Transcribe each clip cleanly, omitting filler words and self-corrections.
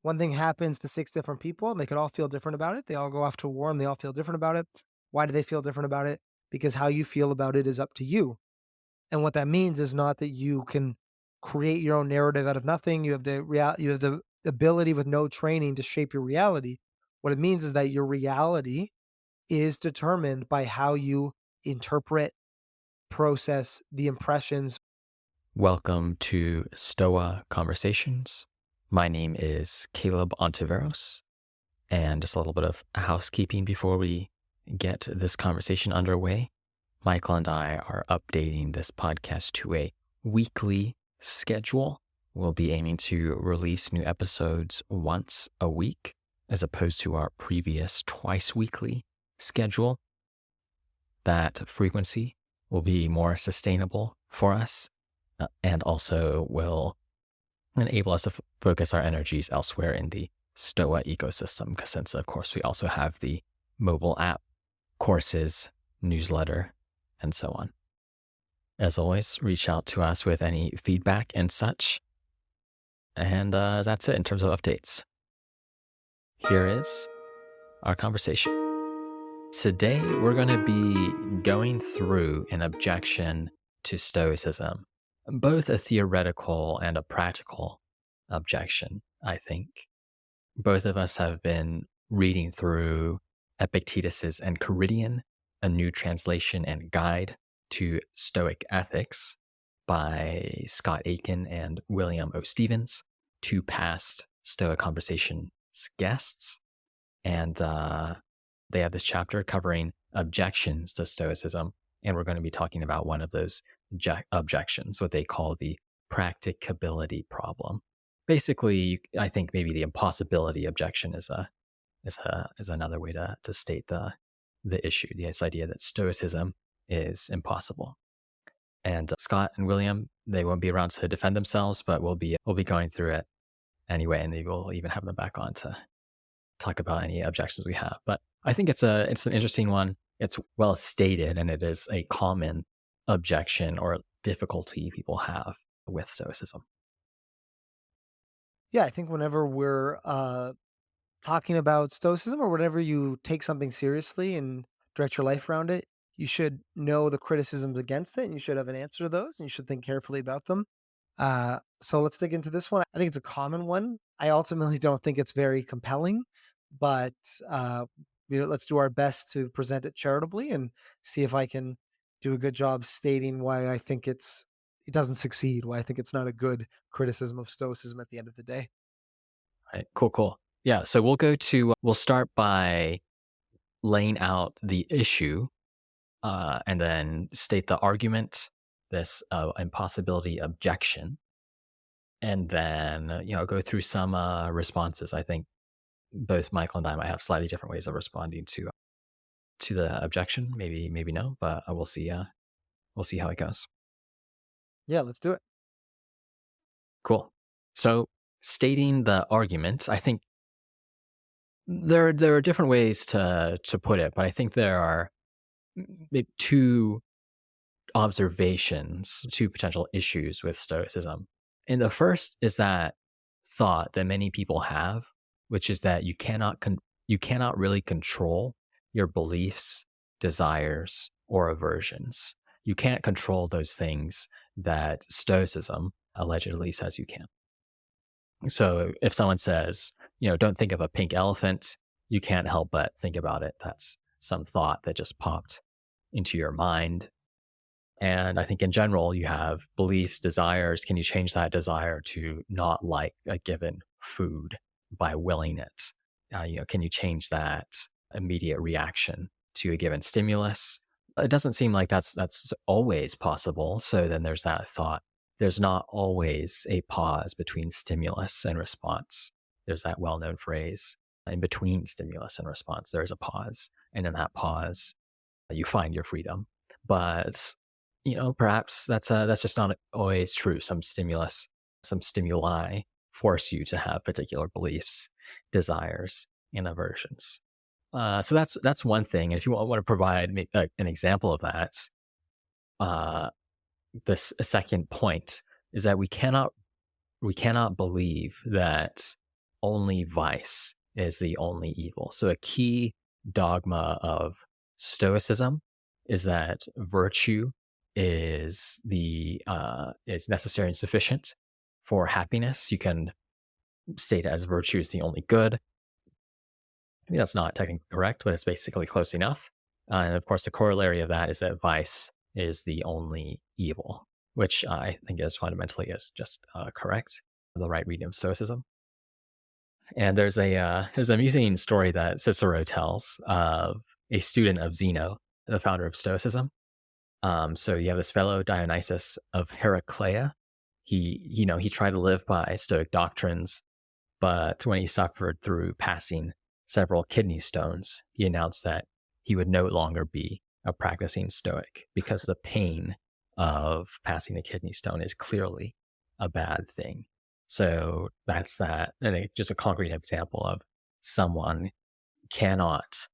one thing happens to six different people and they could all feel different about it. They all go off to war and they all feel different about it. Why do they feel different about it? Because how you feel about it is up to you. And what that means is not that you can create your own narrative out of nothing. You have the ability with no training to shape your reality. What it means is that your reality is determined by how you interpret, process the impressions. Welcome to Stoa Conversations. My name is Caleb Ontiveros, and just a little bit of housekeeping before we get this conversation underway. Michael and I are updating this podcast to a weekly schedule. We'll be aiming to release new episodes once a week, as opposed to our previous twice weekly schedule. That frequency will be more sustainable for us. And also will enable us to focus our energies elsewhere in the Stoa ecosystem, because since, of course, we also have the mobile app, courses, newsletter, and so on. As always, reach out to us with any feedback and such. And that's it in terms of updates. Here is our conversation. Today, we're going to be going through an objection to Stoicism. Both a theoretical and a practical objection, I think. Both of us have been reading through Epictetus's Enchiridion, a new translation and guide to Stoic ethics by Scott Aiken and William O. Stevens, two past Stoic Conversations guests. And they have this chapter covering objections to Stoicism. And we're going to be talking about one of those objections, what they call the practicability problem. Basically, I think maybe the impossibility objection is another way to state the issue. This idea that Stoicism is impossible. And Scott and William, they won't be around to defend themselves, but we'll be going through it anyway, and maybe we'll even have them back on to talk about any objections we have. But I think it's an interesting one. It's well stated, and it is a common objection or difficulty people have with Stoicism. Yeah, I think whenever we're talking about Stoicism or whenever you take something seriously and direct your life around it, you should know the criticisms against it and you should have an answer to those and you should think carefully about them. So let's dig into this one. I think it's a common one. I ultimately don't think it's very compelling, but let's do our best to present it charitably and see if I can do a good job stating why I think it doesn't succeed, why I think it's not a good criticism of Stoicism at the end of the day. All right, cool. Yeah, so we'll start by laying out the issue and then state the argument, this impossibility objection, and then go through some responses. I think both Michael and I might have slightly different ways of responding to the objection. Maybe no, but we'll see. We'll see how it goes. Yeah, let's do it. Cool. So stating the argument, I think there are different ways to put it, but I think there are maybe two observations, two potential issues with Stoicism. And the first is that thought that many people have, which is that you cannot really control your beliefs, desires, or aversions. You can't control those things that Stoicism allegedly says you can. So if someone says, don't think of a pink elephant, you can't help but think about it. That's some thought that just popped into your mind. And I think in general, you have beliefs, desires. Can you change that desire to not like a given food by willing it? Can you change that immediate reaction to a given stimulus? It doesn't seem like that's always possible. So then there's that thought. There's not always a pause between stimulus and response. There's that well-known phrase, in between stimulus and response, there's a pause. And in that pause, you find your freedom. But perhaps that's just not always true. Some stimulus, some stimuli force you to have particular beliefs, desires, and aversions. So that's one thing. And if you want to provide an example of that, this second point is that we cannot believe that only vice is the only evil. So a key dogma of Stoicism is that virtue is necessary and sufficient for happiness. You can state it as virtue is the only good. I mean, that's not technically correct, but it's basically close enough. And of course, the corollary of that is that vice is the only evil, which I think is fundamentally is just correct, the right reading of Stoicism. And there's an amusing story that Cicero tells of a student of Zeno, the founder of Stoicism. So you have this fellow Dionysius of Heraclea. He tried to live by Stoic doctrines, but when he suffered through passing several kidney stones, he announced that he would no longer be a practicing Stoic because the pain of passing a kidney stone is clearly a bad thing. So that's that. And just a concrete example of someone cannot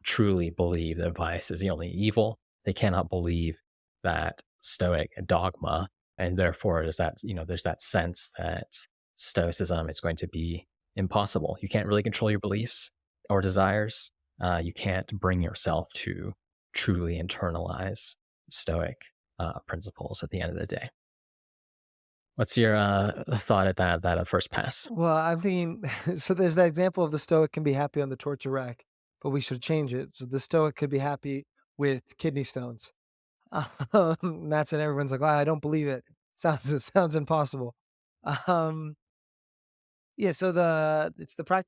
truly believe that vice is the only evil. They cannot believe that Stoic dogma, and therefore there's that sense that Stoicism is going to be impossible. You can't really control your beliefs or desires. You can't bring yourself to truly internalize Stoic principles at the end of the day. What's your thought at that at first pass? Well, I'm thinking, so there's that example of the Stoic can be happy on the torture rack, but we should change it. So the Stoic could be happy with kidney stones. That's and everyone's like, "Wow, I don't believe it. It sounds impossible." Um, yeah. So it's the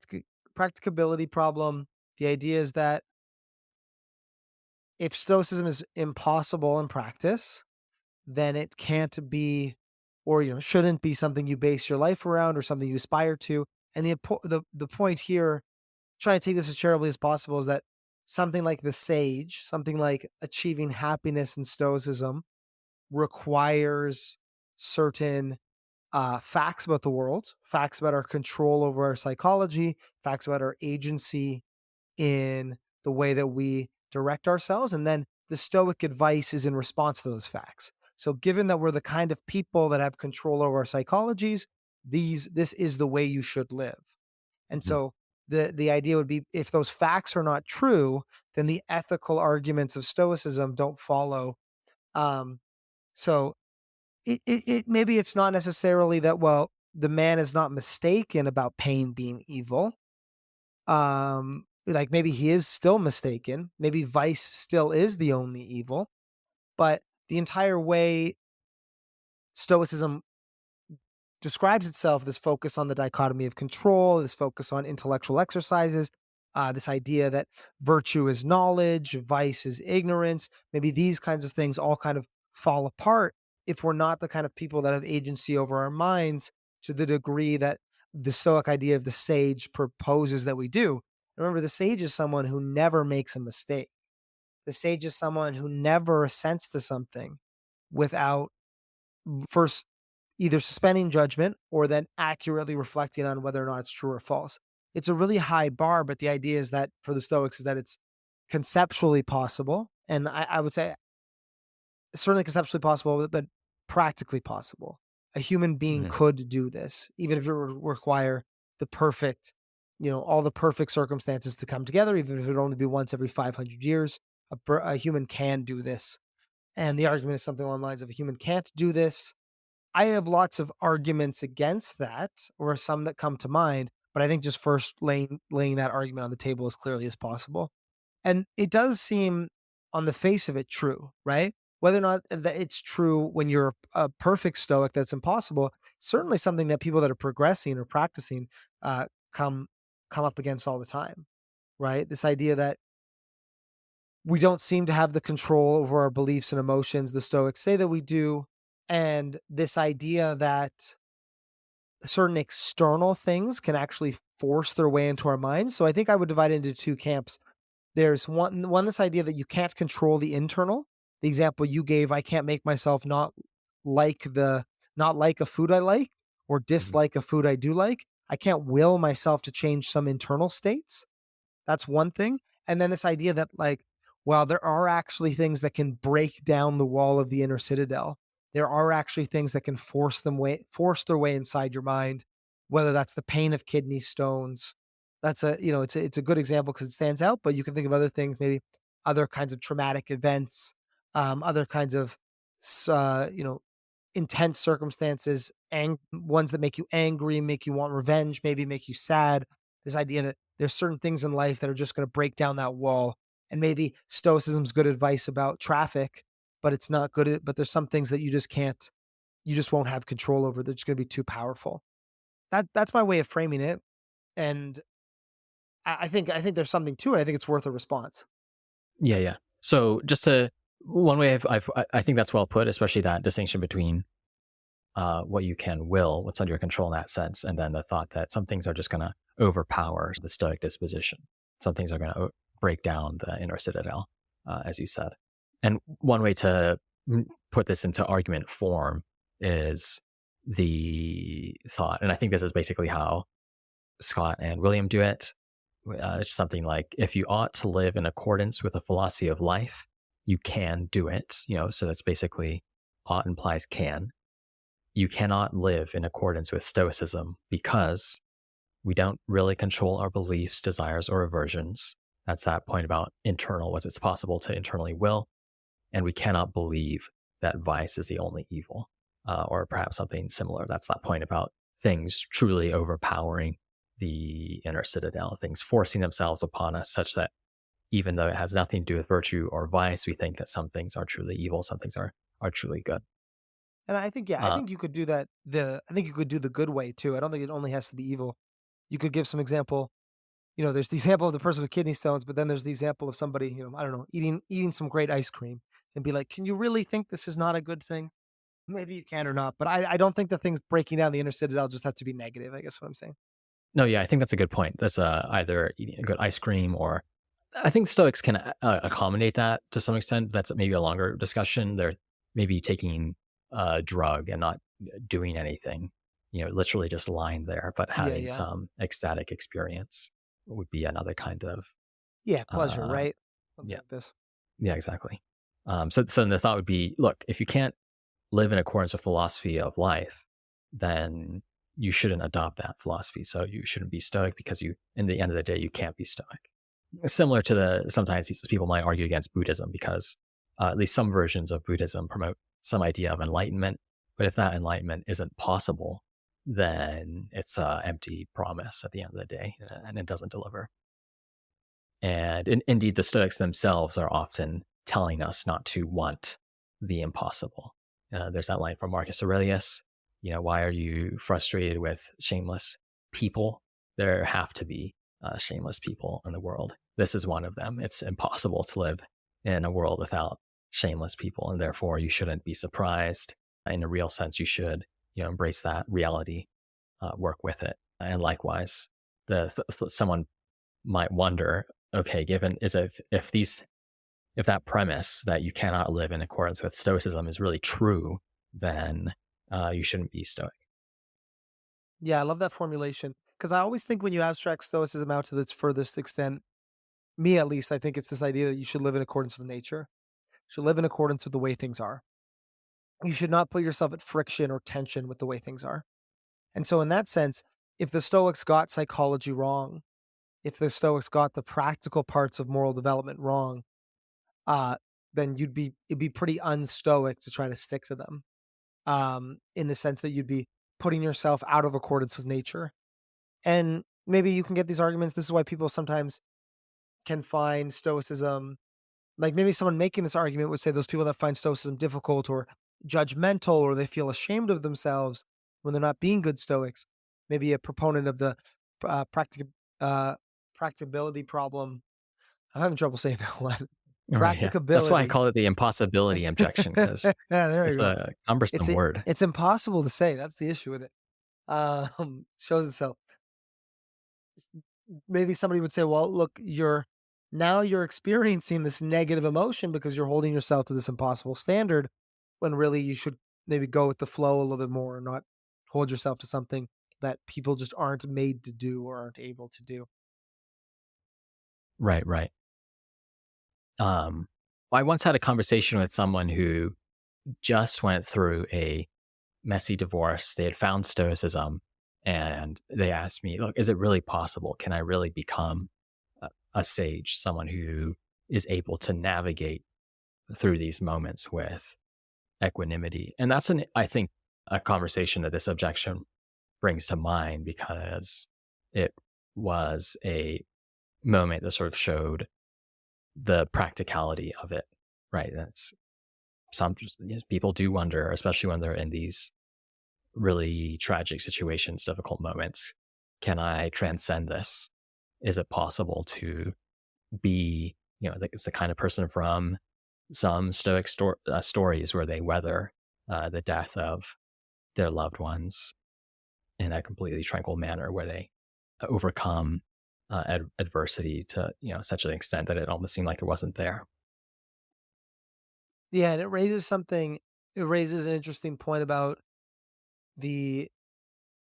practicability problem. The idea is that if Stoicism is impossible in practice, then it can't be, or shouldn't be something you base your life around or something you aspire to. And the point here, trying to take this as charitably as possible, is that something like the sage, something like achieving happiness in Stoicism, requires certain facts about the world, facts about our control over our psychology, facts about our agency in the way that we direct ourselves. And then the Stoic advice is in response to those facts. So, given that we're the kind of people that have control over our psychologies, this is the way you should live. And Mhm. so the idea would be, if those facts are not true, then the ethical arguments of Stoicism don't follow. Um, so it maybe it's not necessarily that, well, the man is not mistaken about pain being evil. Like, maybe he is still mistaken. Maybe vice still is the only evil, but the entire way Stoicism describes itself, this focus on the dichotomy of control, this focus on intellectual exercises, this idea that virtue is knowledge, vice is ignorance. Maybe these kinds of things all kind of fall apart if we're not the kind of people that have agency over our minds to the degree that the Stoic idea of the sage proposes that we do. Remember, the sage is someone who never makes a mistake. The sage is someone who never assents to something without first either suspending judgment or then accurately reflecting on whether or not it's true or false. It's a really high bar, but the idea is that for the Stoics is that it's conceptually possible. And I would say certainly conceptually possible, but practically possible. A human being Mhm. could do this, even if it require the perfect, all the perfect circumstances to come together, even if it would only be once every 500 years. A human can do this. And the argument is something along the lines of, a human can't do this. I have lots of arguments against that, or some that come to mind, but I think just first laying that argument on the table as clearly as possible. And it does seem on the face of it true, right? Whether or not that it's true when you're a perfect Stoic, that's impossible. Certainly something that people that are progressing or practicing uh, come come up against all the time, right? This idea that we don't seem to have the control over our beliefs and emotions. The Stoics say that we do, and this idea that certain external things can actually force their way into our minds. So I think I would divide it into two camps. There's one this idea that you can't control the internal. The example you gave, I can't make myself like the not like a food I like or Mhm. dislike a food I do like. I can't will myself to change some internal states. That's one thing. And then this idea that, like, well, there are actually things that can break down the wall of the inner citadel. There are actually things that can force their way inside your mind. whether that's the pain of kidney stones. That's a you know, it's a good example because it stands out, but you can think of other things, maybe other kinds of traumatic events, other kinds of you know, intense circumstances, ones that make you angry, make you want revenge, maybe make you sad. This idea that there's certain things in life that are just going to break down that wall. And maybe stoicism's good advice about traffic, but it's not good but there's some things that you just won't have control over. They're just going to be too powerful. That's my way of framing it, and I think there's something to it. I think it's worth a response. Yeah, yeah. So just to one way I think that's well put, especially that distinction between what you can will, what's under your control in that sense, and then the thought that some things are just going to overpower the stoic disposition. Some things are going to break down the inner citadel, as you said. And one way to put this into argument form is the thought, and I think this is basically how Scott and William do it. It's something like, if you ought to live in accordance with a philosophy of life, you can do it. So that's basically ought implies can. You cannot live in accordance with Stoicism because we don't really control our beliefs, desires, or aversions. That's that point about internal, what it's possible to internally will. And we cannot believe that vice is the only evil, or perhaps something similar. That's that point about things truly overpowering the inner citadel, things forcing themselves upon us such that even though it has nothing to do with virtue or vice, we think that some things are truly evil, some things are truly good. And I think, yeah, I Uh, think you could do that. I think you could do the good way too. I don't think it only has to be evil. You could give some example. You know, there's the example of the person with kidney stones, but then there's the example of somebody, I don't know, eating some great ice cream and be like, can you really think this is not a good thing? Maybe you can or not, but I don't think the things breaking down the inner citadel just have to be negative. I guess what I'm saying. no, yeah, I think that's a good point. That's either eating a good ice cream, or I think Stoics can accommodate that to some extent. That's maybe a longer discussion. They're maybe taking a drug and not doing anything, literally just lying there, but Yeah, having yeah, some ecstatic experience would be another kind of, yeah. Pleasure, uh, right? Something yeah, like this. yeah, exactly. So the thought would be, look, if you can't live in accordance with philosophy of life, then you shouldn't adopt that philosophy. So you shouldn't be stoic because in the end of the day, you can't be stoic. Similar to sometimes these people might argue against Buddhism because at least some versions of Buddhism promote some idea of enlightenment. But if that enlightenment isn't possible, then it's an empty promise at the end of the day, and it doesn't deliver. And indeed, the Stoics themselves are often telling us not to want the impossible. There's that line from Marcus Aurelius, why are you frustrated with shameless people? There have to be shameless people in the world. This is one of them. It's impossible to live in a world without shameless people, and therefore you shouldn't be surprised. In a real sense, you should, embrace that reality, work with it. And likewise, someone might wonder, okay, given is if that premise that you cannot live in accordance with Stoicism is really true, then you shouldn't be Stoic. Yeah, I love that formulation because I always think when you abstract stoicism out to its furthest extent, me at least, I think it's this idea that you should live in accordance with nature. You should live in accordance with the way things are. You should not put yourself at friction or tension with the way things are. And so, in that sense, if the Stoics got psychology wrong, if the Stoics got the practical parts of moral development wrong, uh, then it'd be pretty unstoic to try to stick to them. In the sense that you'd be putting yourself out of accordance with nature. And maybe you can get these arguments. This is why people sometimes can find stoicism, like maybe someone making this argument would say those people that find stoicism difficult or judgmental or they feel ashamed of themselves when they're not being good stoics. Maybe a proponent of the uh, practic- uh, practicability problem. I'm having trouble saying that one. Right. Yeah. That's why I Practicability. call it the impossibility objection, because Yeah, there you it's go. a cumbersome word. It's impossible to say. That's the issue with it. Shows itself. Maybe somebody would say, "Well, look, you're experiencing this negative emotion because you're holding yourself to this impossible standard, when really you should maybe go with the flow a little bit more and not hold yourself to something that people just aren't made to do or aren't able to do." Right. Right. Um, I once had a conversation with someone who just went through a messy divorce. They had found Stoicism, And they asked me, look, is it really possible? Can I really become a sage, someone who is able to navigate through these moments with equanimity? And that's I think, a conversation that this objection brings to mind, because it was a moment that sort of showed the practicality of it, right? That's some, people do wonder, especially when they're in these really tragic situations, difficult moments. Can I transcend this? Is it possible to be, it's the kind of person from some Stoic stories where they weather the death of their loved ones in a completely tranquil manner, where they overcome adversity to such an extent that it almost seemed like it wasn't there. Yeah, and it raises an interesting point about the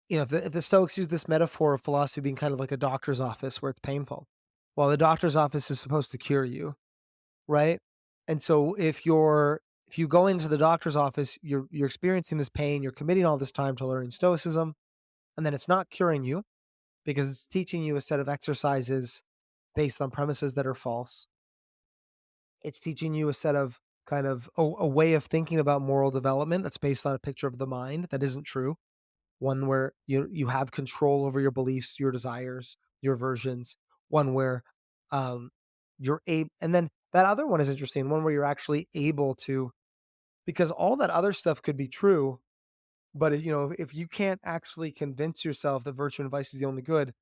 if the Stoics use this metaphor of philosophy being kind of like a doctor's office where it's painful. Well, the doctor's office is supposed to cure you, right? And so if you go into the doctor's office, you're experiencing this pain, you're committing all this time to learning stoicism, and then it's not curing you because it's teaching you a set of exercises based on premises that are false. It's teaching you a set of kind of a way of thinking about moral development that's based on a picture of the mind that isn't true. One where you have control over your beliefs, your desires, your aversions. One where um, you're able, and then that other one is interesting. One where you're actually able to, because all that other stuff could be true, but if you can't actually convince yourself that virtue and vice is the only good,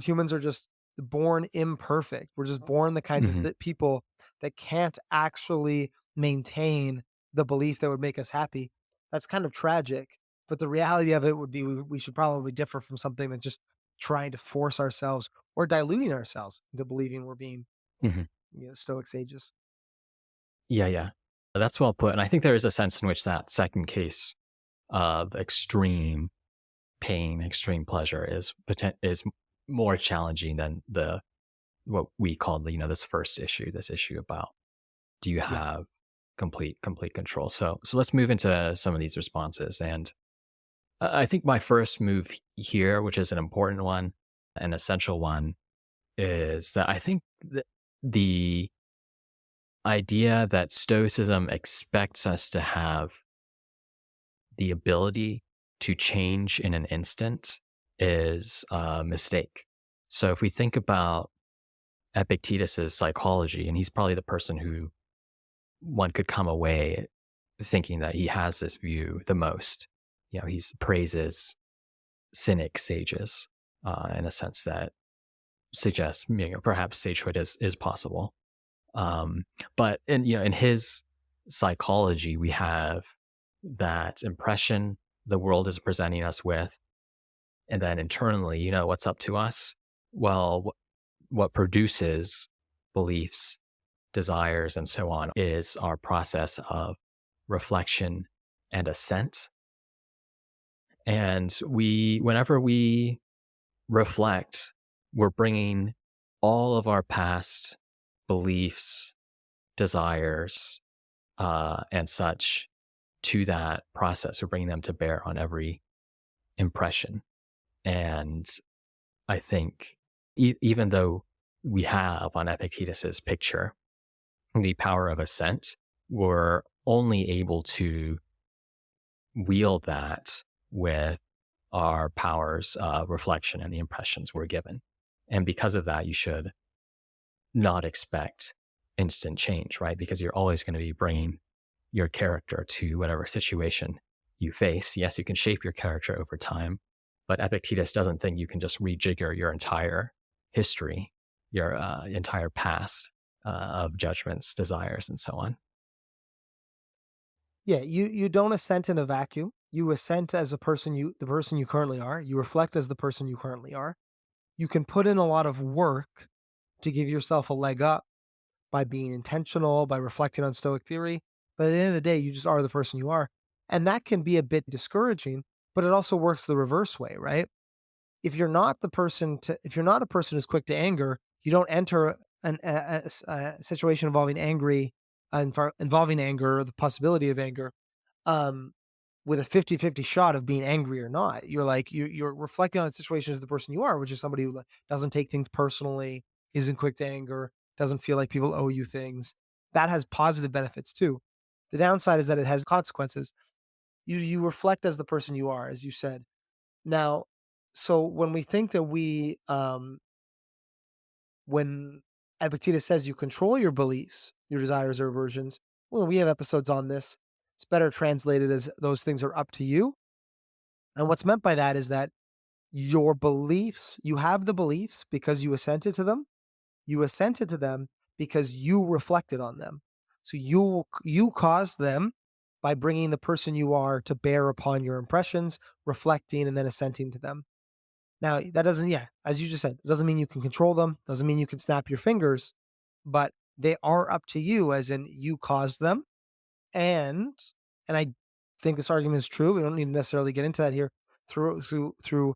humans are just born imperfect. We're just born the kinds of Hmm. people that can't actually maintain the belief that would make us happy. That's kind of tragic. But the reality of it would be we should probably differ from something than just trying to force ourselves or diluting ourselves into believing we're being Hmm. Stoic sages. Yeah, yeah. That's well put. And I think there is a sense in which that second case of extreme pain, extreme pleasure is more challenging than the what we call this first issue, this issue about, do you Yeah. have complete control? So let's move into some of these responses. And I think my first move here, which is an important one, an essential one, is that I think that the idea that Stoicism expects us to have the ability to change in an instant is a mistake. So if we think about Epictetus's psychology, and he's probably the person who one could come away thinking that he has this view the most. He's praises cynic sages in a sense that suggests perhaps sagehood is possible. Um, but in his psychology, we have that impression the world is presenting us with, and then internally, what's up to us. Well, what produces beliefs, desires, and so on is our process of reflection and assent. And whenever we reflect, we're bringing all of our past beliefs, desires, and such to that process. We're bringing them to bear on every impression. And I think even though we have on Epictetus's picture the power of assent, we're only able to wield that with our powers of reflection and the impressions we're given. And because of that, you should not expect instant change, right? Because you're always going to be bringing your character to whatever situation you face. Yes, you can shape your character over time, but Epictetus doesn't think you can just rejigger your entire history, your entire past of judgments, desires, and so on. Yeah, you don't assent in a vacuum. You assent as the person you currently are. You reflect as the person you currently are. You can put in a lot of work to give yourself a leg up by being intentional, by reflecting on Stoic theory. But at the end of the day, you just are the person you are. And that can be a bit discouraging, but it also works the reverse way, right? If you're not a person who's quick to anger, you don't enter a situation involving anger, or the possibility of anger, um, with a 50-50 shot of being angry or not. You're like, you're reflecting on the situation as the person you are, which is somebody who like, doesn't take things personally, isn't quick to anger, doesn't feel like people owe you things. That has positive benefits too. The downside is that it has consequences. You reflect as the person you are, as you said. Now, so when we think that when Epictetus says you control your beliefs, your desires or aversions, well, we have episodes on this. It's better translated as those things are up to you. And what's meant by that is that your beliefs, you have the beliefs because you assented to them. You assented to them because you reflected on them. So you caused them by bringing the person you are to bear upon your impressions, reflecting and then assenting to them. Now, that doesn't, yeah, as you just said, it doesn't mean you can control them, doesn't mean you can snap your fingers, but they are up to you, as in you caused them. And I think this argument is true. We don't need to necessarily get into that here. Through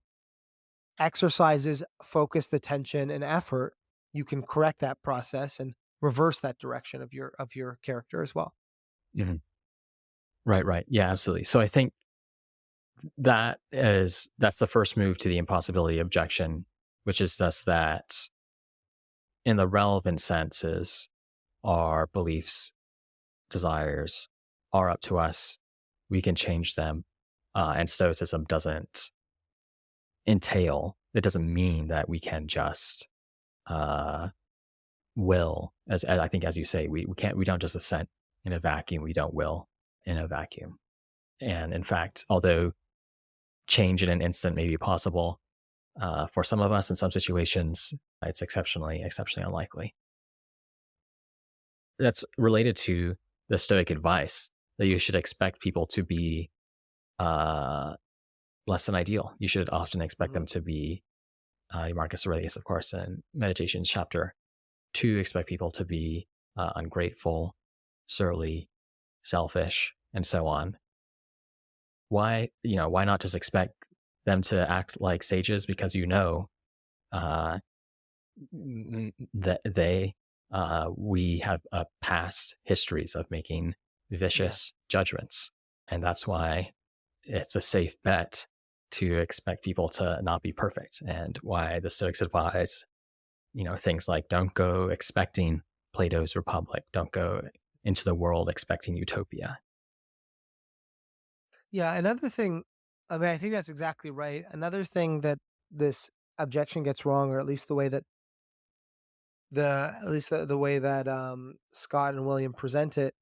exercises, focused attention and effort, you can correct that process and reverse that direction of your character as well. Mhm. Right, right. Yeah, absolutely. So I think that's the first move to the impossibility objection, which is just that in the relevant senses, our beliefs, desires are up to us. We can change them. And Stoicism doesn't it doesn't mean that we can just uh, will, as I think, as you say, we don't just assent in a vacuum. We don't will in a vacuum. And in fact, although change in an instant may be possible, for some of us in some situations, it's exceptionally unlikely. That's related to the Stoic advice that you should expect people to be uh, less than ideal. You should often expect Mhm. them to be, Marcus Aurelius, of course, in Meditations chapter 2, expect people to be ungrateful, surly, selfish, and so on. Why not just expect them to act like sages because uh, that we have past histories of making Yeah. vicious judgments. And that's why it's a safe bet to expect people to not be perfect, and why the Stoics advise, things like don't go expecting Plato's Republic, don't go into the world expecting utopia. Yeah, another thing, I mean, I think that's exactly right. Another thing that this objection gets wrong, or at least the way that the way that Scott and William present it,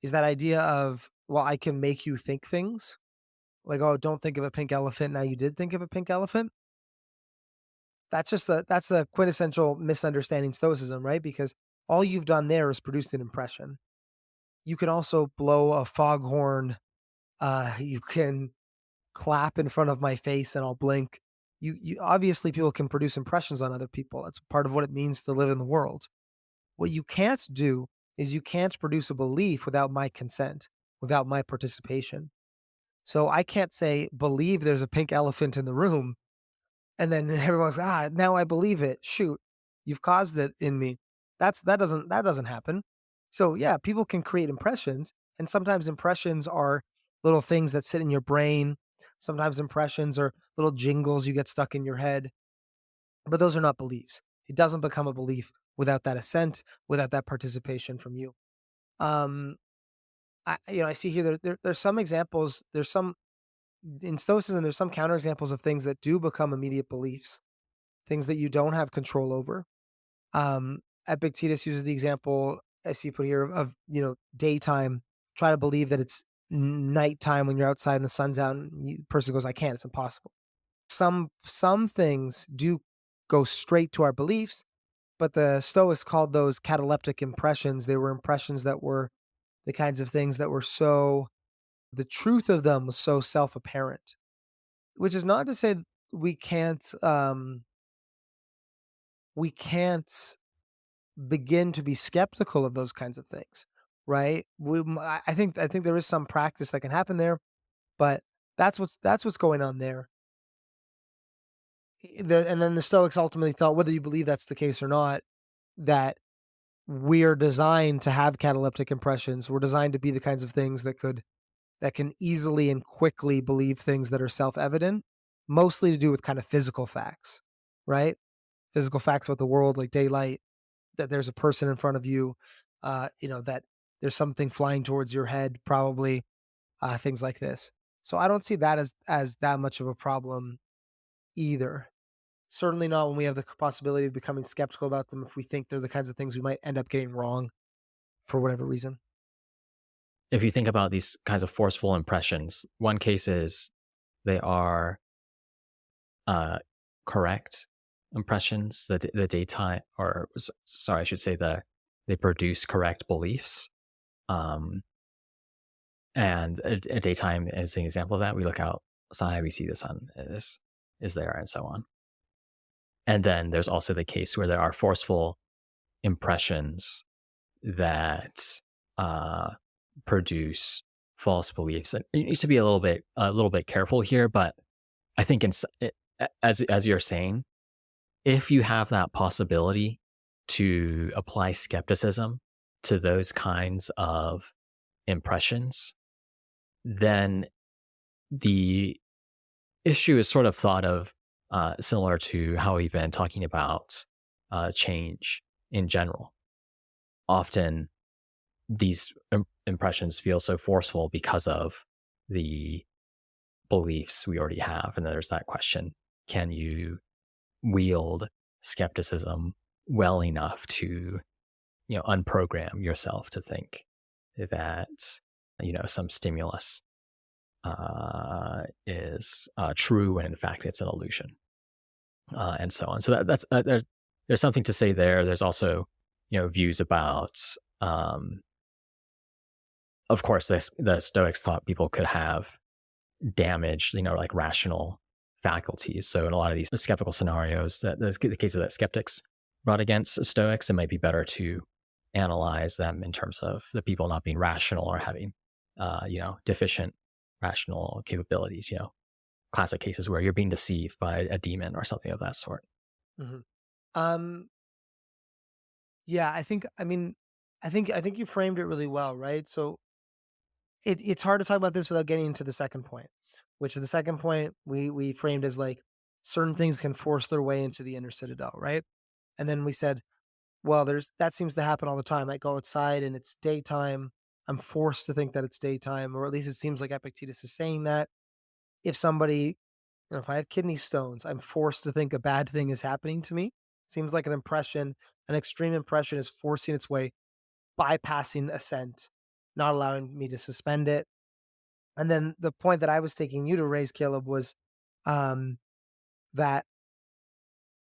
is that idea of, well, I can make you think things. Like, oh, don't think of a pink elephant. Now you did think of a pink elephant. That's the quintessential misunderstanding Stoicism, right? Because all you've done there is produced an impression. You can also blow a foghorn. You can clap in front of my face and I'll blink. You obviously people can produce impressions on other people. That's part of what it means to live in the world. What you can't do is you can't produce a belief without my consent, without my participation. So I can't say believe there's a pink elephant in the room and then everyone's now I believe it. Shoot, you've caused it in me. That doesn't happen. So yeah, people can create impressions, and sometimes impressions are little things that sit in your brain. Sometimes impressions are little jingles you get stuck in your head, but those are not beliefs. It doesn't become a belief without that assent, without that participation from you. Um, I see here there's some examples. There's some in Stoicism. There's some counterexamples of things that do become immediate beliefs, things that you don't have control over. Um, Epictetus uses the example I see put here of daytime. Try to believe that it's nighttime when you're outside and the sun's out, and the person goes, "I can't. It's impossible." Some things do go straight to our beliefs, but the Stoics called those cataleptic impressions. They were impressions that were the kinds of things that were so the truth of them was so self apparent. Which is not to say we can't we can't begin to be skeptical of those kinds of things, right? I think there is some practice that can happen there, but that's what's going on there. And then the Stoics ultimately thought, whether you believe that's the case or not, that we're designed to have cataleptic impressions. We're designed to be the kinds of things that could that can easily and quickly believe things that are self-evident, mostly to do with kind of physical facts, right? Physical facts about the world, like daylight, that there's a person in front of you, that there's something flying towards your head, probably, things like this. So I don't see that as that much of a problem either. Certainly not when we have the possibility of becoming skeptical about them if we think they're the kinds of things we might end up getting wrong for whatever reason. If you think about these kinds of forceful impressions, one case is they are uh, correct impressions. The daytime, or sorry, I should say they produce correct beliefs. Um, and a daytime is an example of that. We look outside, we see the sun is there, and so on. And then there's also the case where there are forceful impressions that uh, produce false beliefs. And you need to be a little bit careful here, but I think as you're saying, if you have that possibility to apply skepticism to those kinds of impressions, then the issue is sort of thought of similar to how we've been talking about change in general. Often these impressions feel so forceful because of the beliefs we already have. And then there's that question: can you wield skepticism well enough to, unprogram yourself to think that, some stimulus is true when in fact it's an illusion, and so on. So there's something to say there. There's also, views about, of course, the Stoics thought people could have damaged, like rational faculties. So in a lot of these skeptical scenarios, that the cases that skeptics brought against Stoics, it might be better to analyze them in terms of the people not being rational or having, deficient rational capabilities. Classic cases where you're being deceived by a demon or something of that sort. Mhm. Um, yeah, I think you framed it really well, right? So it's hard to talk about this without getting into the second point, which the second point we framed as like certain things can force their way into the inner citadel, right? And then we said, well, there's that seems to happen all the time. I go outside and it's daytime. I'm forced to think that it's daytime, or at least it seems like Epictetus is saying that. If somebody, if I have kidney stones, I'm forced to think a bad thing is happening to me. Seems like an extreme impression is forcing its way, bypassing assent, not allowing me to suspend it. And then the point that I was taking you to raise, Caleb, was um, that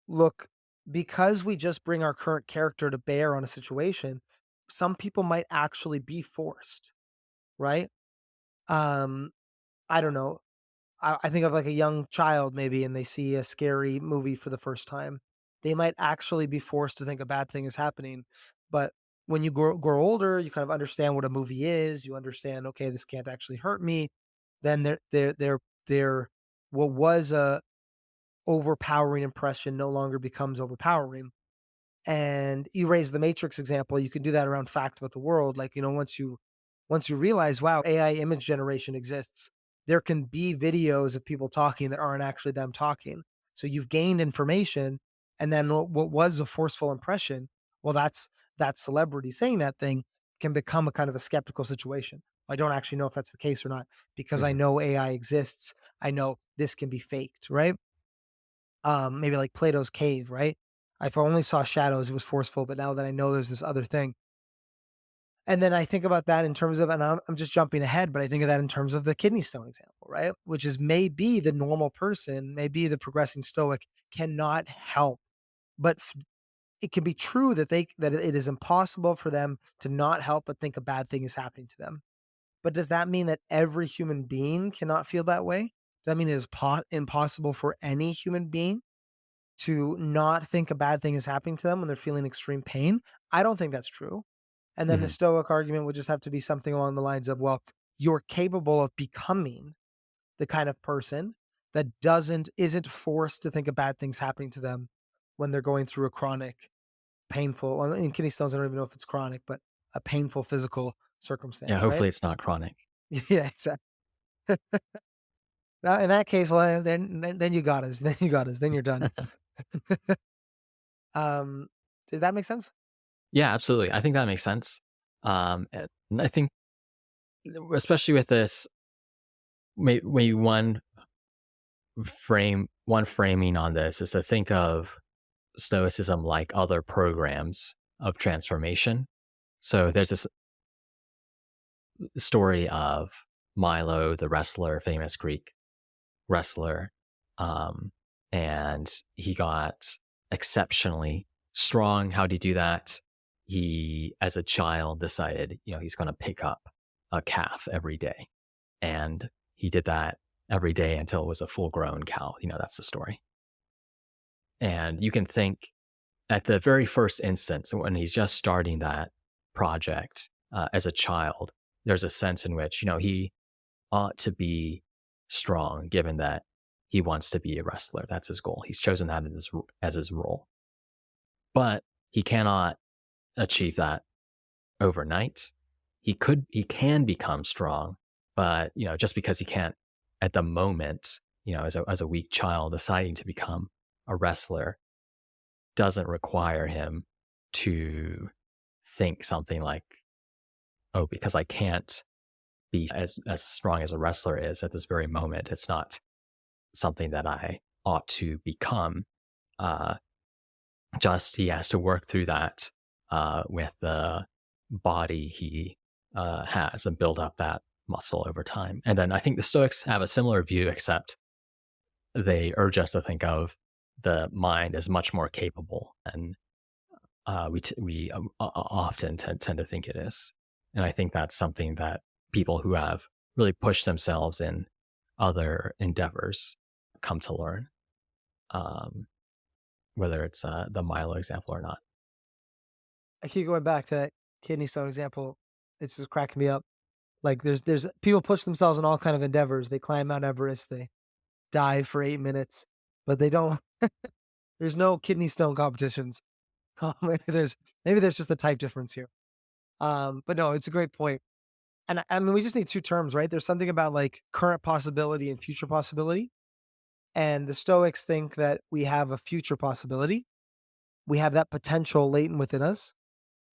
look, because we just bring our current character to bear on a situation, some people might actually be forced, right? Um, I don't know. I think of like a young child maybe, and they see a scary movie for the first time. They might actually be forced to think a bad thing is happening. But when you grow older, you kind of understand what a movie is. You understand, okay, this can't actually hurt me. Then there, what was a overpowering impression no longer becomes overpowering. And you raise the Matrix example, you could do that around fact about the world. Like, once you realize, wow, AI image generation exists, there can be videos of people talking that aren't actually them talking. So you've gained information, and then what was a forceful impression, well, that's that celebrity saying that thing can become a kind of a skeptical situation. I don't actually know if that's the case or not because I Mhm. know AI exists. I know this can be faked, right? Maybe like Plato's cave, right? If I only saw shadows, it was forceful, but now that I know there's this other thing. And then I think about that in terms of, and I'm just jumping ahead, but I think of that in terms of the kidney stone example, right? Which is maybe the normal person, maybe the progressing stoic cannot help, but it can be true that it is impossible for them to not help but think a bad thing is happening to them. But does that mean that every human being cannot feel that way? Does that mean it is impossible for any human being to not think a bad thing is happening to them when they're feeling extreme pain? I don't think that's true. And then the Mhm. Stoic argument would just have to be something along the lines of, well, you're capable of becoming the kind of person that isn't forced to think of bad things happening to them when they're going through a chronic, painful, well, in kidney stones, I don't even know if it's chronic, but a painful physical Yeah, circumstance, right? hopefully it's not chronic. Yeah, exactly. Now, in that case, well, then you got us. Then you got us. Then you're done. Um, does that make sense? Yeah, absolutely. I think that makes sense. And I think, especially with this, maybe one framing on this is to think of Stoicism like other programs of transformation. So there's this story of Milo, the wrestler, famous Greek wrestler, um, and he got exceptionally strong. How did he do that? He, as a child, decided, he's going to pick up a calf every day, and he did that every day until it was a full-grown cow. That's the story. And you can think at the very first instance when he's just starting that project as a child, there's a sense in which he ought to be strong, given that he wants to be a wrestler. That's his goal. He's chosen that as his role. But he cannot achieve that overnight. He can become strong, but just because he can't at the moment, as a weak child deciding to become a wrestler doesn't require him to think something like, oh, because I can't be as strong as a wrestler is at this very moment, it's not something that I ought to become. Uh, just he has to work through that with the body he has and build up that muscle over time. And then I think the Stoics have a similar view, except they urge us to think of the mind as much more capable, and we often tend to think it is. And I think that's something that people who have really pushed themselves in other endeavors come to learn, um, whether it's the Milo example or not. I keep going back to that kidney stone example. It's just cracking me up. Like there's people push themselves in all kind of endeavors. They climb Mount Everest. They dive for 8 minutes, but they don't. There's no kidney stone competitions. Maybe there's just a type difference here. But no, it's a great point. And I mean, we just need two terms, right? There's something about like current possibility and future possibility. And the Stoics think that we have a future possibility. We have that potential latent within us.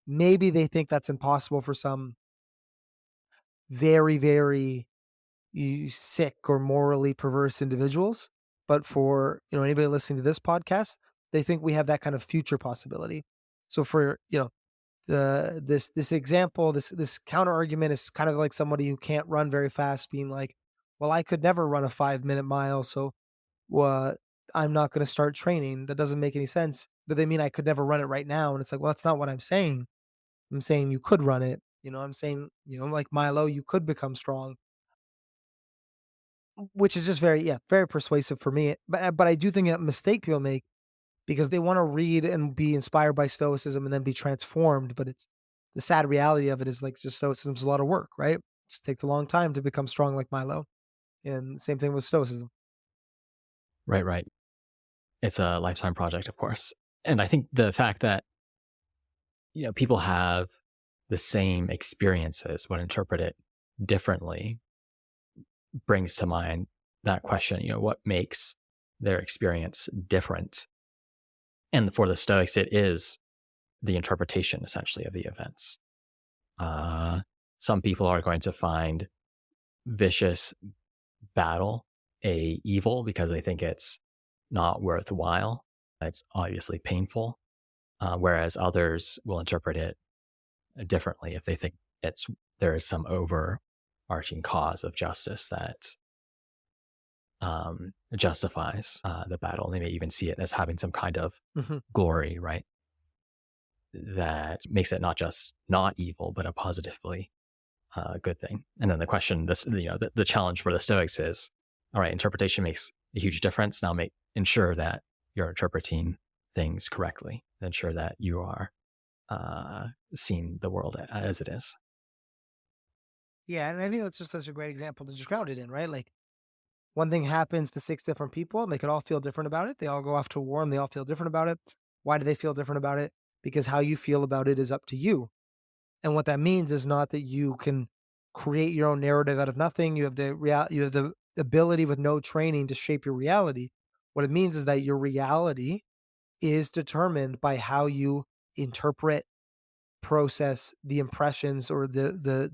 Maybe they think that's impossible for some very, very sick or morally perverse individuals. But for anybody listening to this podcast, they think we have that kind of future possibility. So for this example, this counter argument is kind of like somebody who can't run very fast being like, well, I could never run a 5 minute mile, so what I'm not going to start training. That doesn't make any sense. But they mean I could never run it right now. And it's like, well, that's not what I'm saying. I'm saying you could run it. I'm saying, like Milo, you could become strong, which is just very, yeah, very persuasive for me. But I do think a mistake people make because they want to read and be inspired by Stoicism and then be transformed. But it's the sad reality of it is like just Stoicism's a lot of work, right? It takes a long time to become strong like Milo. And same thing with Stoicism. Right, right. It's a lifetime project, of course. And I think the fact that people have the same experiences but interpret it differently brings to mind that question, what makes their experience different? And for the Stoics, it is the interpretation essentially of the events. Uh, some people are going to find vicious battle a evil because they think it's not worthwhile. It's obviously painful. Whereas others will interpret it differently if they think there is some overarching cause of justice that justifies the battle. They may even see it as having some kind of Hmm. glory, right? That makes it not just not evil, but a positively good thing. And then the question, the challenge for the Stoics is, all right, interpretation makes a huge difference. Now ensure that you're interpreting things correctly. Ensure that you are seeing the world as it is. Yeah, and I think that's just such a great example to just ground it in, right? Like one thing happens to six different people, and they could all feel different about it. They all go off to war and they all feel different about it. Why do they feel different about it? Because how you feel about it is up to you. And what that means is not that you can create your own narrative out of nothing. You have the ability with no training to shape your reality. What it means is that your reality is determined by how you interpret, process the impressions, or the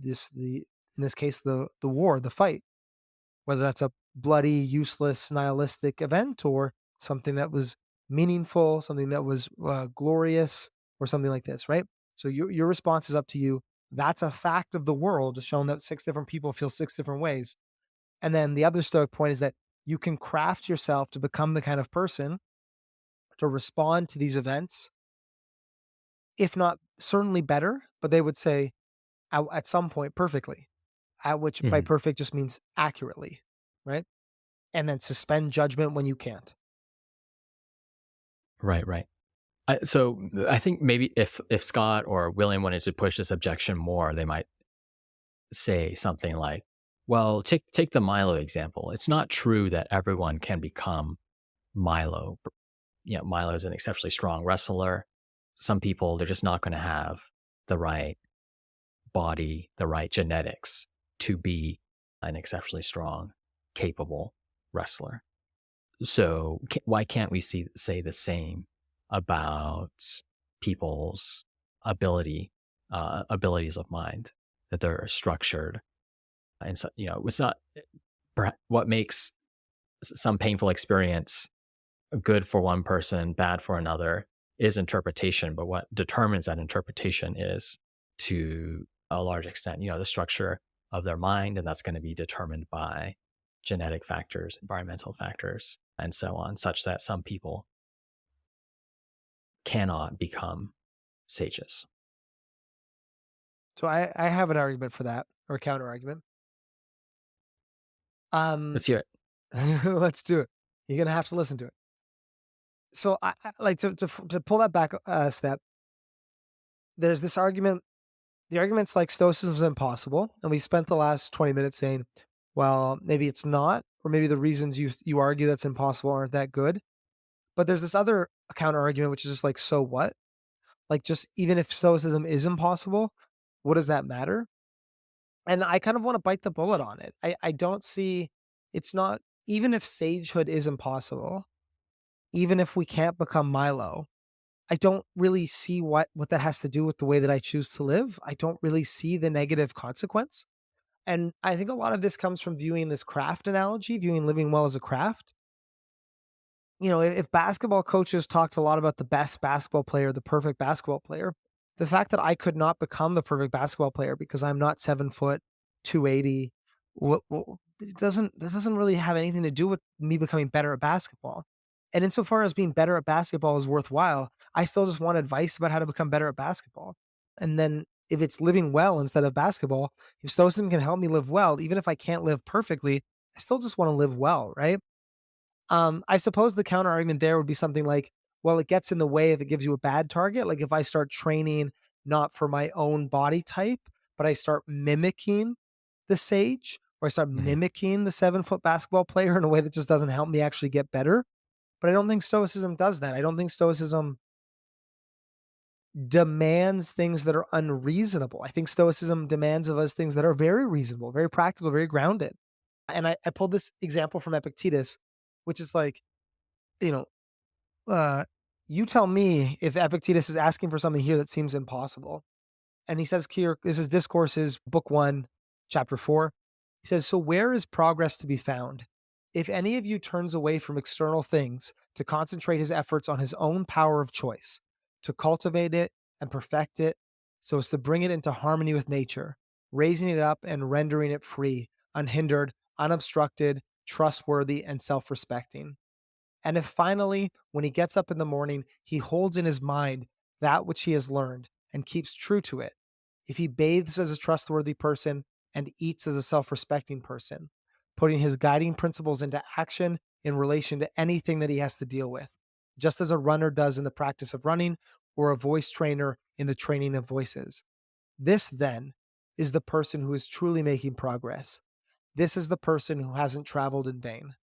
in this case the war, the fight, whether that's a bloody, useless, nihilistic event, or something that was meaningful, something that was glorious, or something like this, right? So your response is up to you. That's a fact of the world, shown that six different people feel six different ways. And then the other Stoic point is that you can craft yourself to become the kind of person to respond to these events, if not certainly better, but they would say at some point perfectly, at which by Mhm. perfect just means accurately, right? And then suspend judgment when you can't. Right, right. So I think maybe if Scott or William wanted to push this objection more, they might say something like, "Well, take the Milo example. It's not true that everyone can become Milo. Milo is an exceptionally strong wrestler. Some people they're just not going to have the right body, the right genetics to be an exceptionally strong, capable wrestler. So why can't we say the same about people's abilities of mind, that they're structured and so, it's not what makes some painful experience good for one person, bad for another is interpretation. But what determines that interpretation is, to a large extent, the structure of their mind. And that's going to be determined by genetic factors, environmental factors, and so on, such that some people cannot become sages. So I have an argument for that, or a counter argument. Um, Let's hear it. let's do it. You're gonna have to listen to it. So I like to pull that back a step. There's this argument. The argument's like Stoicism is impossible, and we spent the last 20 minutes saying, well, maybe it's not, or maybe the reasons you argue that's impossible aren't that good. But there's this other counter argument, which is just like, so what? Like, just even if Stoicism is impossible, what does that matter? And I kind of want to bite the bullet on it. I don't see, it's not, even if sagehood is impossible, even if we can't become Milo, I don't really see what that has to do with the way that I choose to live. I don't really see the negative consequence. And I think a lot of this comes from viewing this craft analogy, viewing living well as a craft. If basketball coaches talked a lot about the best basketball player, the perfect basketball player, the fact that I could not become the perfect basketball player because I'm not 7 foot, 280, it doesn't really have anything to do with me becoming better at basketball. And insofar as being better at basketball is worthwhile, I still just want advice about how to become better at basketball. And then if it's living well instead of basketball, if Stoicism can help me live well, even if I can't live perfectly, I still just want to live well, right? I suppose the counter argument there would be something like, well, it gets in the way if it gives you a bad target. Like if I start training not for my own body type, but I start mimicking the sage, or I start Mhm. mimicking the 7 foot basketball player in a way that just doesn't help me actually get better. But I don't think Stoicism does that. I don't think Stoicism demands things that are unreasonable. I think Stoicism demands of us things that are very reasonable, very practical, very grounded. And I pulled this example from Epictetus, which is like, you know, uh, you tell me if Epictetus is asking for something here that seems impossible. And he says here, this is Discourses, Book 1, Chapter 4. He says, so where is progress to be found? If any of you turns away from external things to concentrate his efforts on his own power of choice, to cultivate it and perfect it so as to bring it into harmony with nature, raising it up and rendering it free, unhindered, unobstructed, trustworthy, and self respecting. And if finally, when he gets up in the morning, he holds in his mind that which he has learned and keeps true to it, if he bathes as a trustworthy person and eats as a self respecting person, putting his guiding principles into action in relation to anything that he has to deal with, just as a runner does in the practice of running or a voice trainer in the training of voices. This, then, is the person who is truly making progress. This is the person who hasn't traveled in vain.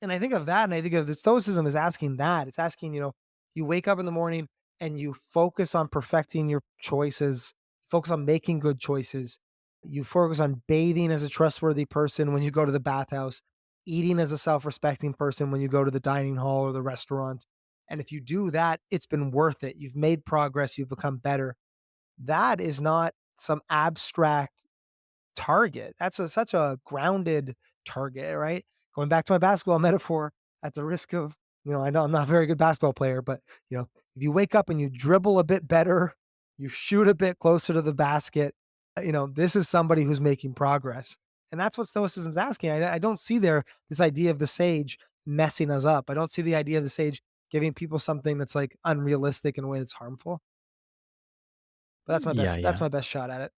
And I think of that, and I think of the Stoicism is asking that. It's asking, you wake up in the morning and you focus on perfecting your choices, focus on making good choices. You focus on bathing as a trustworthy person when you go to the bathhouse, eating as a self respecting person when you go to the dining hall or the restaurant. And if you do that, it's been worth it. You've made progress, you've become better. That is not some abstract target. That's such a grounded target, right? Going back to my basketball metaphor, at the risk of, I know I'm not a very good basketball player, but if you wake up and you dribble a bit better, you shoot a bit closer to the basket, this is somebody who's making progress. And that's what Stoicism's asking. I don't see this idea of the sage messing us up. I don't see the idea of the sage giving people something that's like unrealistic in a way that's harmful. But that's my Yeah, best. That's yeah. my best shot at it.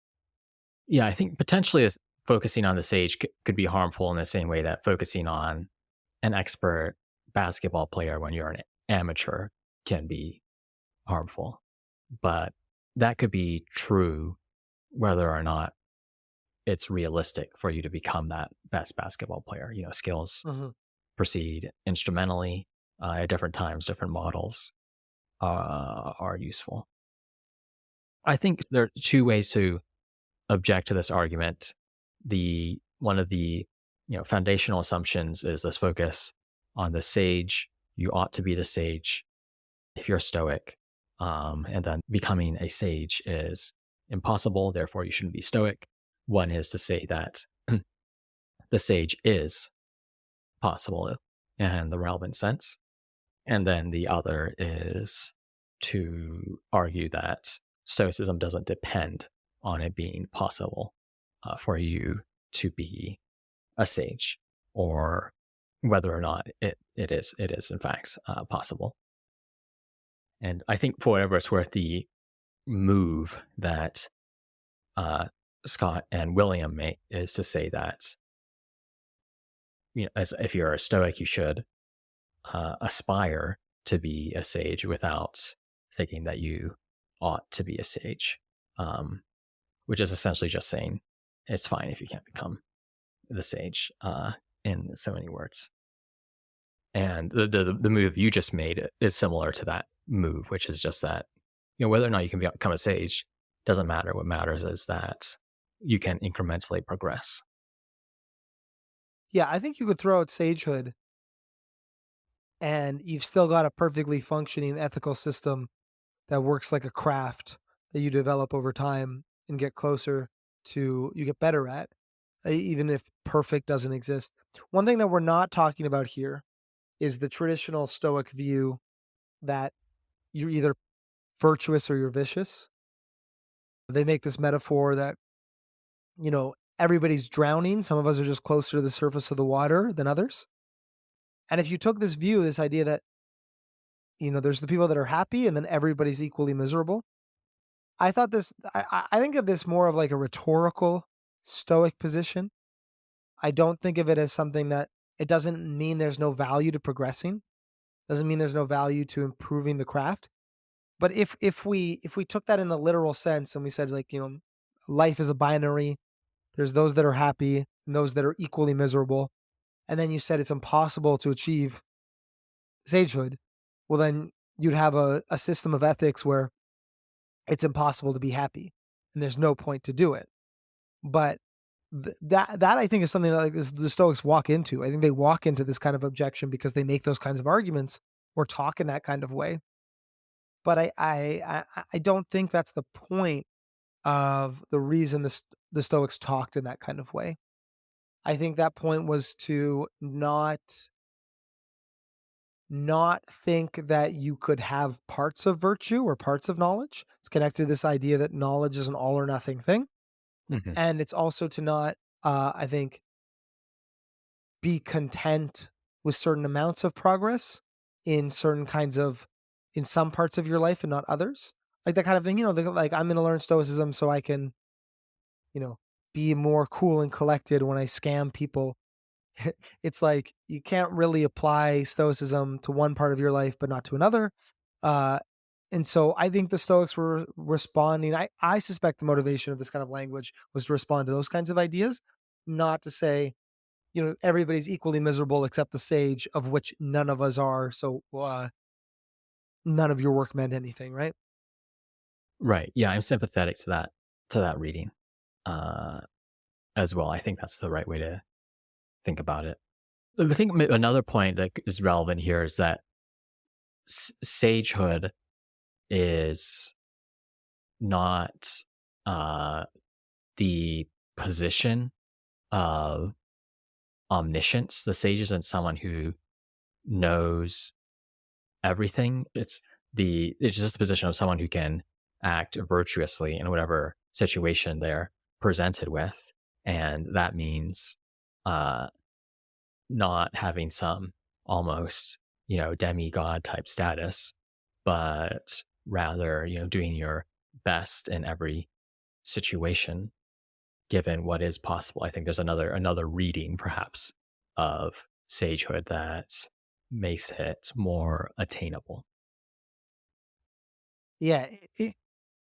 Yeah, I think potentially as focusing on the sage could be harmful in the same way that focusing on an expert basketball player when you're an amateur can be harmful. But that could be true whether or not it's realistic for you to become that best basketball player. Skills Mhm. proceed instrumentally at different times, different models are useful. I think there are two ways to object to this argument. The one of the foundational assumptions is this focus on the sage. You ought to be the sage if you're a Stoic, and then becoming a sage is impossible. Therefore, you shouldn't be Stoic. One is to say that the sage is possible in the relevant sense, and then the other is to argue that Stoicism doesn't depend on it being possible for you to be a sage, or whether or not it is in fact possible. And I think for whatever it's worth, the move that uh, Scott and William make is to say that as if you're a Stoic, you should aspire to be a sage without thinking that you ought to be a sage, um, which is essentially just saying it's fine if you can't become the sage in so many words. And the move you just made is similar to that move, which is just that whether or not you can become a sage doesn't matter. What matters is that you can incrementally progress. Yeah, I think you could throw out sagehood and you've still got a perfectly functioning ethical system that works like a craft that you develop over time and get closer to, you get better at, even if perfect doesn't exist. One thing that we're not talking about here is the traditional Stoic view that you're either virtuous or you're vicious. They make this metaphor that, everybody's drowning. Some of us are just closer to the surface of the water than others. And if you took this view, this idea that, there's the people that are happy and then everybody's equally miserable. I think of this more of like a rhetorical Stoic position. I don't think of it as something that, it doesn't mean there's no value to progressing. Doesn't mean there's no value to improving the craft. But if we took that in the literal sense and we said like, life is a binary, there's those that are happy and those that are equally miserable, and then you said it's impossible to achieve sagehood, well then you'd have a system of ethics where it's impossible to be happy and there's no point to do it. But that I think is something that like the Stoics walk into. I think they walk into this kind of objection because they make those kinds of arguments or talk in that kind of way. But I don't think that's the point of the reason the Stoics talked in that kind of way. I think that point was to not think that you could have parts of virtue or parts of knowledge. It's connected to this idea that knowledge is an all or nothing thing. Hmm. And it's also to not, I think, be content with certain amounts of progress in certain kinds of, in some parts of your life and not others. Like that kind of thing, like I'm going to learn stoicism so I can, you know, be more cool and collected when I scam people. It's like you can't really apply stoicism to one part of your life but not to another. Uh and so I think the Stoics were responding. I suspect the motivation of this kind of language was to respond to those kinds of ideas, not to say, everybody's equally miserable except the sage, of which none of us are. So none of your work meant anything, right? Right. Yeah, I'm sympathetic to that reading. Uh, as well. I think that's the right way to think about it. I think another point that is relevant here is that sagehood is not uh, the position of omniscience. The sage isn't someone who knows everything. It's just the position of someone who can act virtuously in whatever situation they're presented with, and that means uh, not having some almost demigod type status, but rather doing your best in every situation given what is possible. I think there's another reading perhaps of sagehood that makes it more attainable. Yeah,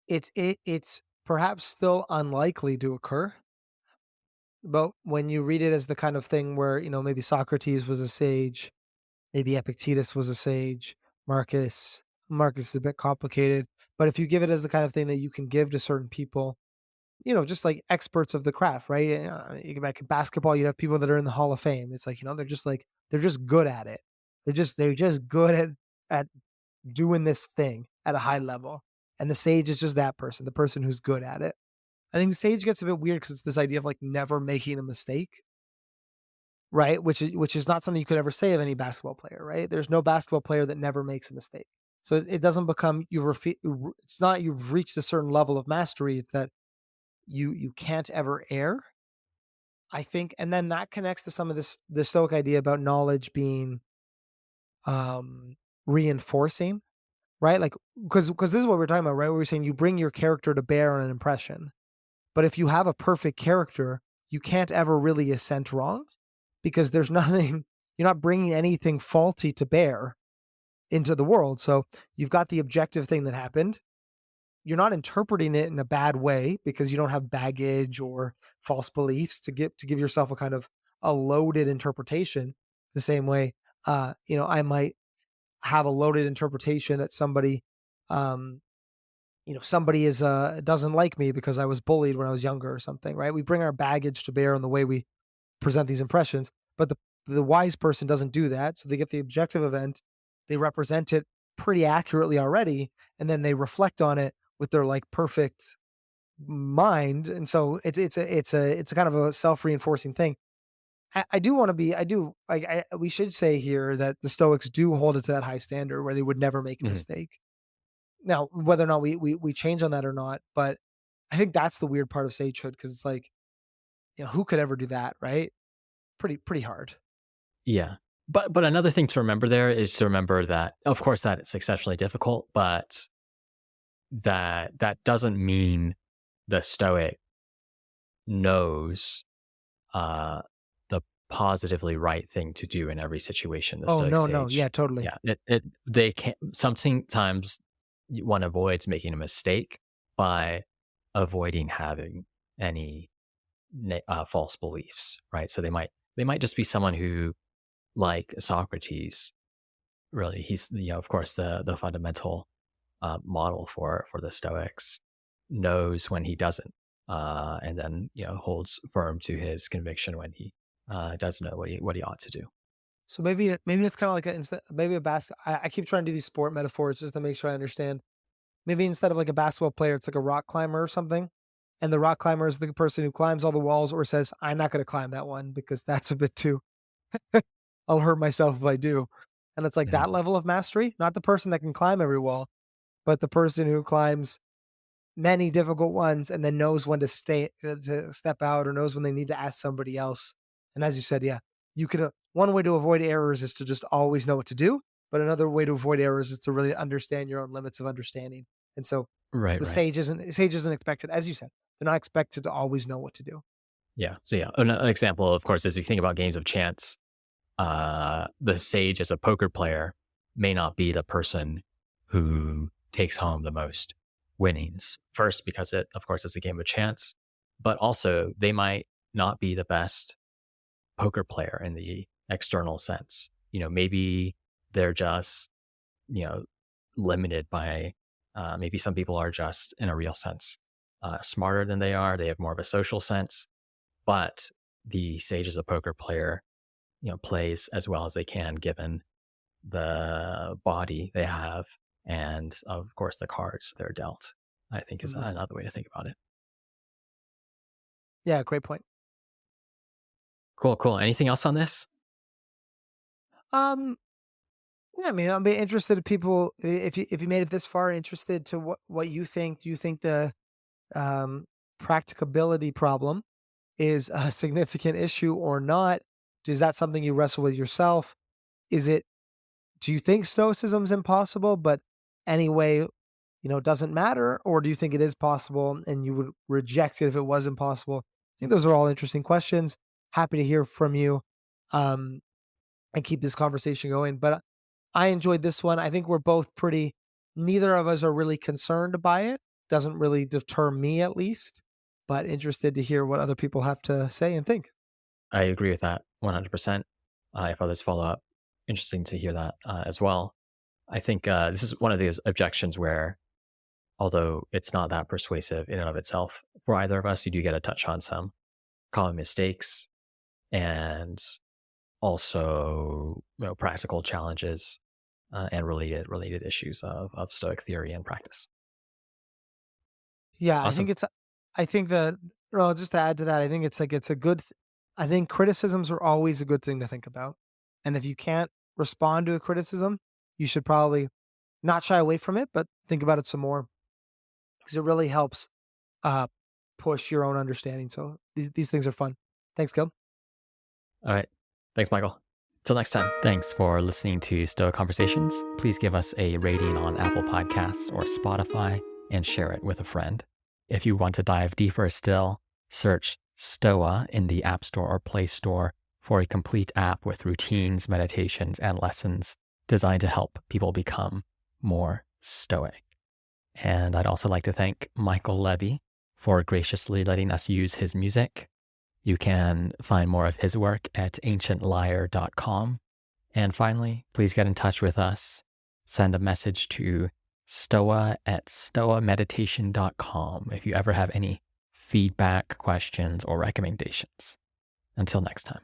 it's perhaps still unlikely to occur, but when you read it as the kind of thing where, maybe Socrates was a sage, maybe Epictetus was a sage, Marcus is a bit complicated, but if you give it as the kind of thing that you can give to certain people, just like experts of the craft, right? You go back to basketball, you have people that are in the Hall of Fame. It's like, they're just good at it. They're just good at doing this thing at a high level. And the sage is just that person, the person who's good at it. I think the sage gets a bit weird because it's this idea of like never making a mistake, right? Which is not something you could ever say of any basketball player, right? There's no basketball player that never makes a mistake. So it doesn't become it's not you've reached a certain level of mastery that you can't ever err. I think, and then that connects to some of the Stoic idea about knowledge being um reinforcing, right? Like because this is what we're talking about, right? Where we're saying you bring your character to bear on an impression. But if you have a perfect character, you can't ever really assent wrong because there's nothing, you're not bringing anything faulty to bear into the world. So you've got the objective thing that happened. You're not interpreting it in a bad way because you don't have baggage or false beliefs to give yourself a kind of a loaded interpretation. The same way, I might have a loaded interpretation that um, somebody is doesn't like me because I was bullied when I was younger or something, right? We bring our baggage to bear on the way we present these impressions, but the wise person doesn't do that. So they get the objective event, they represent it pretty accurately already, and then they reflect on it with their like perfect mind. And so it's a kind of a self reinforcing thing. I do want to be I do like we should say here that the Stoics do hold it to that high standard where they would never make a Mhm. mistake. Now, whether or not we change on that or not, but I think that's the weird part of sagehood because it's like, who could ever do that, right? Pretty hard. Yeah. But another thing to remember there is to remember that, of course, that it's exceptionally difficult, but that doesn't mean the Stoic knows uh, the positively right thing to do in every situation. The Oh, Stoic no, no. Yeah, sage, totally. yeah, it they can't. Sometimes one avoids making a mistake by avoiding having any false beliefs, right? So they might just be someone who, like Socrates, really, he's of course the fundamental model for the Stoics, knows when he doesn't, and then holds firm to his conviction when he does know what he ought to do. So maybe it's kind of like maybe a basket. I keep trying to do these sport metaphors just to make sure I understand. Maybe instead of like a basketball player, it's like a rock climber or something. And the rock climber is the person who climbs all the walls or says, I'm not going to climb that one because that's a bit too, I'll hurt myself if I do. And it's like that Mhm. level of mastery, not the person that can climb every wall, but the person who climbs many difficult ones and then knows when to step out or knows when they need to ask somebody else. And as you said, yeah, you can one way to avoid errors is to just always know what to do, but another way to avoid errors is to really understand your own limits of understanding. And so Right, the right. sage isn't expected, as you said, they're not expected to always know what to do. Yeah. So yeah, an example, of course, is if you think about games of chance, the sage as a poker player may not be the person who takes home the most winnings. First, because it, of course, is a game of chance, but also they might not be the best poker player in the external sense. Maybe they're just, you know, limited by, maybe some people are just in a real sense, smarter than they are. They have more of a social sense, but the sage as a poker player, plays as well as they can given the body they have and, of course, the cards they're dealt, I think is Mhm. another way to think about it. Yeah, great point. Cool, cool. Anything else on this? Um, yeah, I mean, I'll be interested if people if you made it this far, interested to what you think. Do you think the um, practicability problem is a significant issue or not? Is that something you wrestle with yourself? Is it Do you think stoicism's impossible, but anyway, it doesn't matter? Or do you think it is possible and you would reject it if it was impossible? I think those are all interesting questions. Happy to hear from you um, and keep this conversation going. But I enjoyed this one. I think we're both neither of us are really concerned by it. Doesn't really deter me, at least, but interested to hear what other people have to say and think. I agree with that 100%. If others follow up, interesting to hear that as well. I think this is one of those objections where, although it's not that persuasive in and of itself for either of us, you do get to touch on some common mistakes and also practical challenges and related issues of Stoic theory and practice. Yeah, Awesome. I think that well, just to add to that, I think it's a I think criticisms are always a good thing to think about. And if you can't respond to a criticism, you should probably not shy away from it, but think about it some more because it really helps uh push your own understanding. So these things are fun. Thanks, Gil. All right. Thanks, Michael. Till next time. Thanks for listening to Stoic Conversations. Please give us a rating on Apple Podcasts or Spotify and share it with a friend. If you want to dive deeper still, search Stoa in the App Store or Play Store for a complete app with routines, meditations, and lessons designed to help people become more stoic. And I'd also like to thank Michael Levy for graciously letting us use his music. You can find more of his work at ancientlyre.com. And finally, please get in touch with us. Send a message to stoa@stoameditation.com if you ever have any feedback, questions, or recommendations. Until next time.